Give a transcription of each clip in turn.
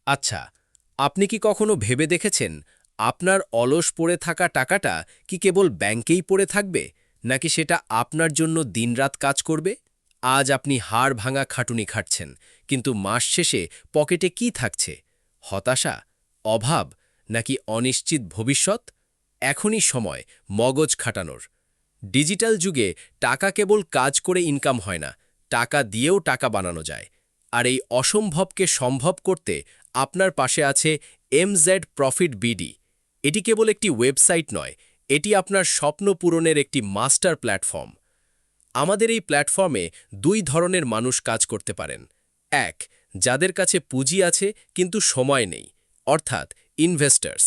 আচ্ছা, আপনি কি কখনো ভেবে দেখেছেন আপনার অলস পড়ে থাকা টাকাটা কি কেবল ব্যাংকেই পড়ে থাকবে, নাকি সেটা আপনার জন্য দিনরাত কাজ করবে? আজ আপনি হাড় ভাঙা খাটুনি খাটছেন, কিন্তু মাস শেষে পকেটে কি থাকছে? হতাশা, অভাব, নাকি অনিশ্চিত ভবিষ্যৎ? এখনই সময় মগজ খাটানোর। ডিজিটাল যুগে টাকা কেবল কাজ করে ইনকাম হয় না, টাকা দিয়েও টাকা বানানো যায়। আর এই অসম্ভবকে সম্ভব করতে আপনার পাশে আছে এমজেড প্রফিট বিডি। এটি কেবল একটি ওয়েবসাইট নয়, এটি আপনার স্বপ্ন পূরণের একটি মাস্টার প্ল্যাটফর্ম। আমাদের এই প্ল্যাটফর্মে দুই ধরনের মানুষ কাজ করতে পারেন। এক, যাদের কাছে পুঁজি আছে কিন্তু সময় নেই, অর্থাৎ ইনভেস্টার্স।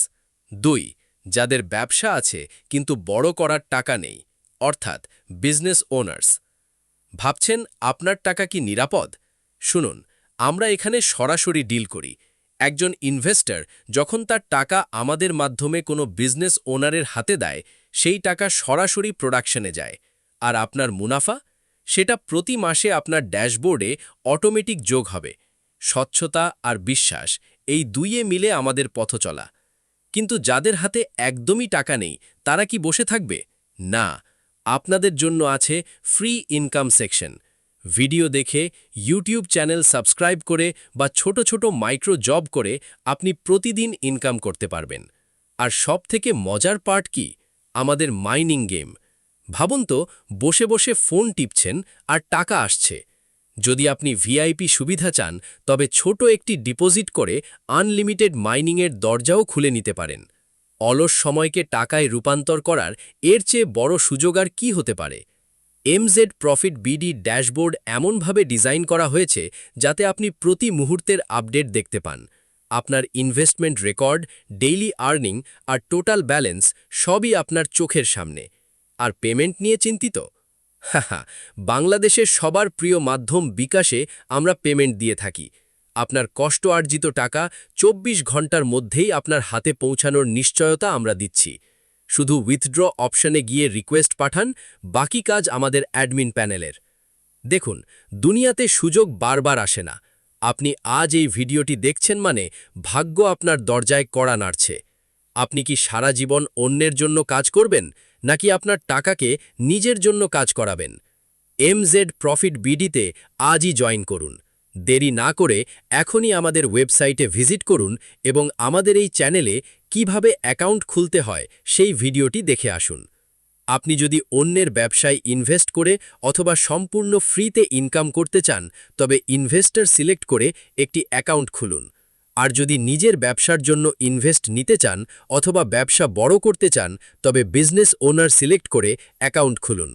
দুই, যাদের ব্যবসা আছে কিন্তু বড় করার টাকা নেই, অর্থাৎ বিজনেস ওনার্স। ভাবছেন আপনার টাকা কি নিরাপদ? শুনুন, আমরা এখানে সরাসরি ডিল করি। একজন ইনভেস্টর যখন তার টাকা আমাদের মাধ্যমে কোনো বিজনেস ওনারের হাতে দেয়, সেই টাকা সরাসরি প্রোডাকশনে যায়। আর আপনার মুনাফা, সেটা প্রতি মাসে আপনার ড্যাশবোর্ডে অটোমেটিক যোগ হবে। স্বচ্ছতা আর বিশ্বাস, এই দুইয়ে মিলে আমাদের পথ চলা। কিন্তু যাদের হাতে একদমই টাকা নেই, তারা কি বসে থাকবে? না, আপনাদের জন্য আছে ফ্রি ইনকাম সেকশন। ভিডিও দেখে, ইউটিউব চ্যানেল সাবস্ক্রাইব করে বা ছোট ছোট মাইক্রো জব করে আপনি প্রতিদিন ইনকাম করতে পারবেন। আর সবথেকে মজার পার্ট কি? আমাদের মাইনিং গেম। ভাবুন তো, বসে বসে ফোন টিপছেন আর টাকা আসছে। যদি আপনি ভিআইপি সুবিধা চান, তবে ছোট একটি ডিপোজিট করে আনলিমিটেড মাইনিংয়ের দরজাও খুলে নিতে পারেন। অলস সময়কে টাকায় রূপান্তর করার এর চেয়ে বড় সুযোগ আর কি হতে পারে? এমজেড প্রফিট বিডি ড্যাশবোর্ড এমনভাবে ডিজাইন করা হয়েছে যাতে আপনি প্রতি মুহূর্তের আপডেট দেখতে পান। আপনার ইনভেস্টমেন্ট রেকর্ড, ডেইলি আর্নিং আর টোটাল ব্যালেন্স সবই আপনার চোখের সামনে। আর পেমেন্ট নিয়ে চিন্তিত? হাহা, বাংলাদেশের সবার প্রিয় মাধ্যম বিকাশে আমরা পেমেন্ট দিয়ে থাকি। আপনার কষ্ট অর্জিত টাকা ২৪ ঘন্টার মধ্যেই আপনার হাতে পৌঁছানোর নিশ্চয়তা আমরা দিচ্ছি। শুধু উইথড্র অপশনে গিয়ে রিকোয়েস্ট পাঠান, বাকি কাজ আমাদের অ্যাডমিন প্যানেলের। দেখুন, দুনিয়াতে সুযোগ বারবার আসে না। আপনি আজ এই ভিডিওটি দেখছেন মানে ভাগ্য আপনার দরজায় কড়া নাড়ছে। আপনি কি সারা জীবন অন্যের জন্য কাজ করবেন, নাকি আপনার টাকাকে নিজের জন্য কাজ করাবেন? এমজেড প্রফিট বিডিতে আজই জয়েন করুন। দেরি না করে এখনই আমাদের ওয়েবসাইটে ভিজিট করুন এবং আমাদের এই চ্যানেলে কিভাবে অ্যাকাউন্ট খুলতে হয় সেই ভিডিওটি দেখে আসুন। আপনি যদি অন্যের ব্যবসায় ইনভেস্ট করে অথবা সম্পূর্ণ ফ্রিতে ইনকাম করতে চান, তবে ইনভেস্টর সিলেক্ট করে একটি অ্যাকাউন্ট খুলুন। আর যদি নিজের ব্যবসার জন্য ইনভেস্ট নিতে চান অথবা ব্যবসা বড় করতে চান, তবে বিজনেস ওনার সিলেক্ট করে অ্যাকাউন্ট খুলুন।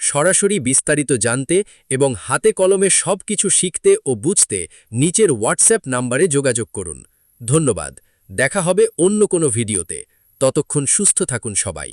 সরাসরি বিস্তারিত জানতে এবং হাতে কলমে সব কিছু শিখতে ও বুঝতে নিচের হোয়াটসঅ্যাপ নাম্বারে যোগাযোগ করুন। ধন্যবাদ। দেখা হবে অন্য কোনো ভিডিওতে। ততক্ষণ সুস্থ থাকুন সবাই।